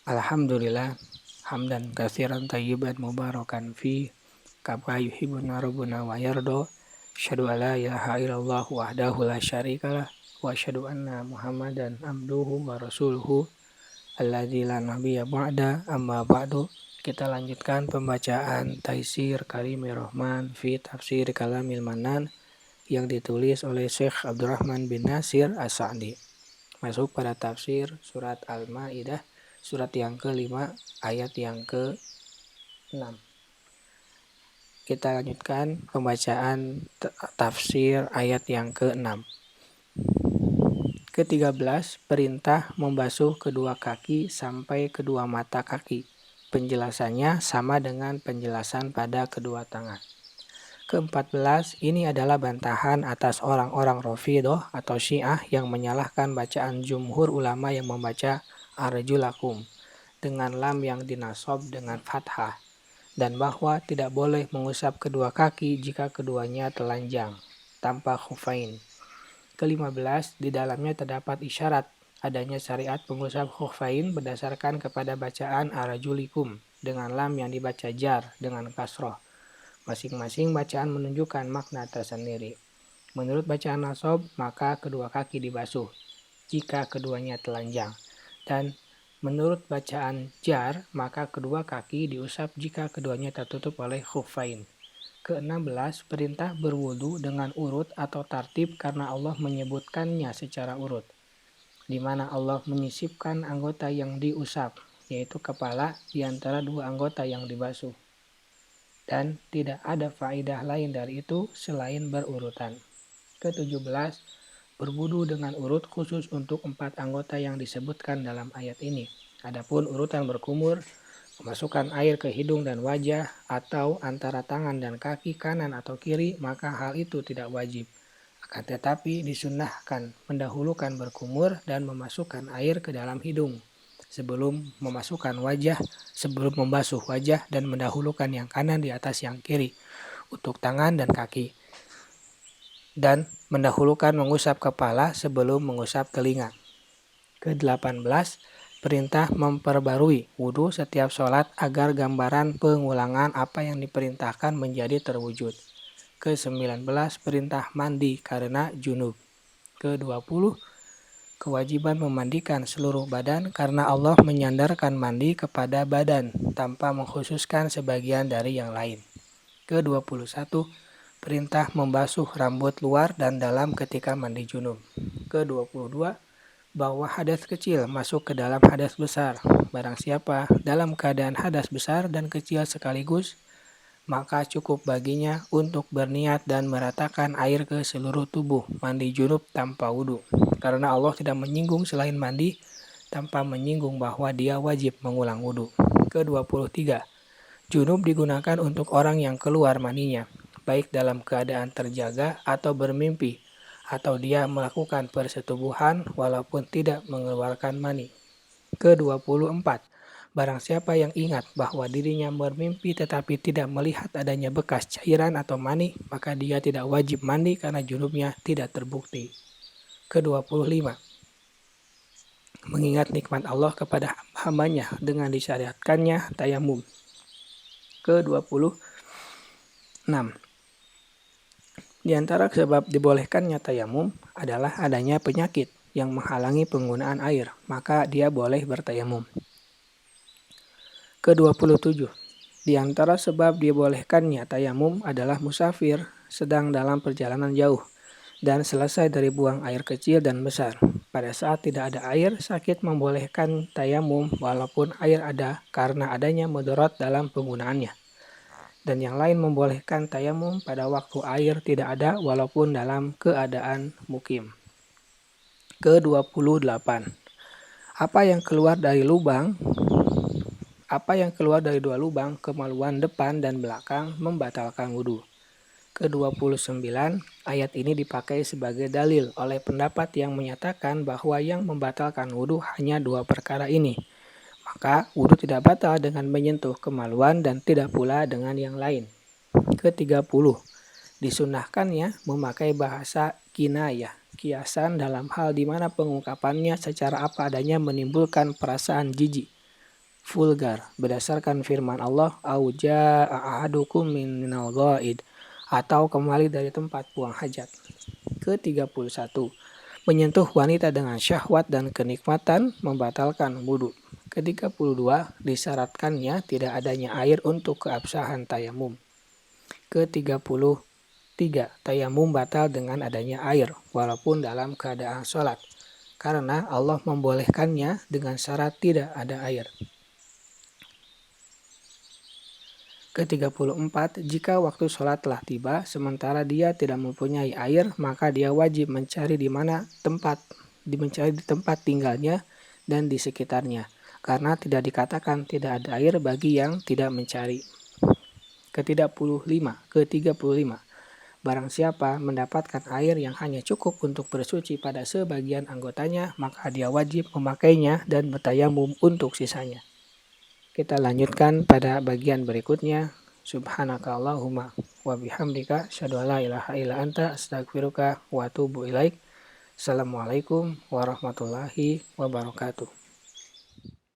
Alhamdulillah hamdan katsiran thayyiban mubarakan fi kama yuhibbuna rabbuna wa yarda. Asyhadu an la ilaha illallah wahdahu la syarikalah wa asyhadu anna Muhammadan abduhu wa rasuluhu alladzi la nabiyya ba'da. Amma ba'du. Kita lanjutkan pembacaan Taisir Karimir Rahman fi Tafsir Kalamil Manan yang ditulis oleh Syekh Abdurrahman bin Nasir As-Sa'di. Masuk pada tafsir surat Al-Maidah, surat yang ke-5 ayat yang ke-6. Kita lanjutkan pembacaan tafsir ayat yang ke-6. Ke-13, perintah membasuh kedua kaki sampai kedua mata kaki. Penjelasannya sama dengan penjelasan pada kedua tangan. Ke-14, ini adalah bantahan atas orang-orang Rafidhah atau Syiah yang menyalahkan bacaan jumhur ulama yang membaca arjulakum dengan lam yang dinasob dengan fathah, dan bahwa tidak boleh mengusap kedua kaki jika keduanya telanjang tanpa khufain. Ke-15, di dalamnya terdapat isyarat adanya syariat mengusap khufain berdasarkan kepada bacaan arjulikum dengan lam yang dibaca jar dengan kasroh. Masing-masing bacaan menunjukkan makna tersendiri. Menurut bacaan nasob, maka kedua kaki dibasuh jika keduanya telanjang. Dan menurut bacaan jar, maka kedua kaki diusap jika keduanya tertutup oleh khuffain. Ke-16, perintah berwudu dengan urut atau tartib karena Allah menyebutkannya secara urut, di mana Allah menyisipkan anggota yang diusap, yaitu kepala, di antara dua anggota yang dibasuh. Dan tidak ada faedah lain dari itu selain berurutan. Ke-17, berwudu dengan urut khusus untuk 4 anggota yang disebutkan dalam ayat ini. Adapun urutan berkumur, memasukkan air ke hidung dan wajah, atau antara tangan dan kaki kanan atau kiri, maka hal itu tidak wajib. Akan tetapi disunnahkan mendahulukan berkumur dan memasukkan air ke dalam hidung sebelum memasukkan wajah, sebelum membasuh wajah, dan mendahulukan yang kanan di atas yang kiri untuk tangan dan kaki, dan mendahulukan mengusap kepala sebelum mengusap telinga. Ke-18, perintah memperbarui wudhu setiap sholat agar gambaran pengulangan apa yang diperintahkan menjadi terwujud. Ke-19, perintah mandi karena junub. Ke-20, kewajiban memandikan seluruh badan karena Allah menyandarkan mandi kepada badan tanpa mengkhususkan sebagian dari yang lain. Ke-21, perintah membasuh rambut luar dan dalam ketika mandi junub. Ke-22, bahwa hadas kecil masuk ke dalam hadas besar. Barang siapa dalam keadaan hadas besar dan kecil sekaligus, maka cukup baginya untuk berniat dan meratakan air ke seluruh tubuh, mandi junub tanpa wudu. Karena Allah tidak menyinggung selain mandi tanpa menyinggung bahwa dia wajib mengulang wudu. Ke-23, junub digunakan untuk orang yang keluar maninya, baik dalam keadaan terjaga atau bermimpi, atau dia melakukan persetubuhan walaupun tidak mengeluarkan mani. Ke-24, barang siapa yang ingat bahwa dirinya bermimpi tetapi tidak melihat adanya bekas cairan atau mani, maka dia tidak wajib mandi karena junubnya tidak terbukti. Ke-25, mengingat nikmat Allah kepada hambanya dengan disyariatkannya tayamum. Ke-26, di antara sebab dibolehkannya tayamum adalah adanya penyakit yang menghalangi penggunaan air, maka dia boleh bertayamum. Ke-27, di antara sebab dibolehkannya tayamum adalah musafir sedang dalam perjalanan jauh dan selesai dari buang air kecil dan besar. Pada saat tidak ada air, sakit membolehkan tayamum walaupun air ada karena adanya mudarat dalam penggunaannya. Dan yang lain membolehkan tayamum pada waktu air tidak ada walaupun dalam keadaan mukim. Ke-28, apa yang keluar dari dua lubang, kemaluan depan dan belakang, membatalkan wudhu. Ke-29, ayat ini dipakai sebagai dalil oleh pendapat yang menyatakan bahwa yang membatalkan wudhu hanya 2 perkara ini. Maka wudhu tidak batal dengan menyentuh kemaluan dan tidak pula dengan yang lain. Ke-30, disunnahkannya memakai bahasa kinayah, kiasan dalam hal di mana pengungkapannya secara apa adanya menimbulkan perasaan jijik. vulgar berdasarkan firman Allah au jaa ahadukum minal ghaid atau kembali dari tempat buang hajat. Ke-31. Menyentuh wanita dengan syahwat dan kenikmatan membatalkan wudu. Ke-32. Disyaratkannya tidak adanya air untuk keabsahan tayamum. Ke-33. Tayamum batal dengan adanya air walaupun dalam keadaan sholat, karena Allah membolehkannya dengan syarat tidak ada air. Ke-34. Jika waktu sholat telah tiba, sementara dia tidak mempunyai air, maka dia wajib mencari di tempat tinggalnya dan di sekitarnya, karena tidak dikatakan tidak ada air bagi yang tidak mencari. Ke-35. Barang siapa mendapatkan air yang hanya cukup untuk bersuci pada sebagian anggotanya, maka dia wajib memakainya dan bertayamum untuk sisanya. Kita lanjutkan pada bagian berikutnya. Subhanakallahumma wa bihamdika asyhadu an la ilaha illa anta astaghfiruka wa atubu ilaik. Assalamualaikum warahmatullahi wabarakatuh.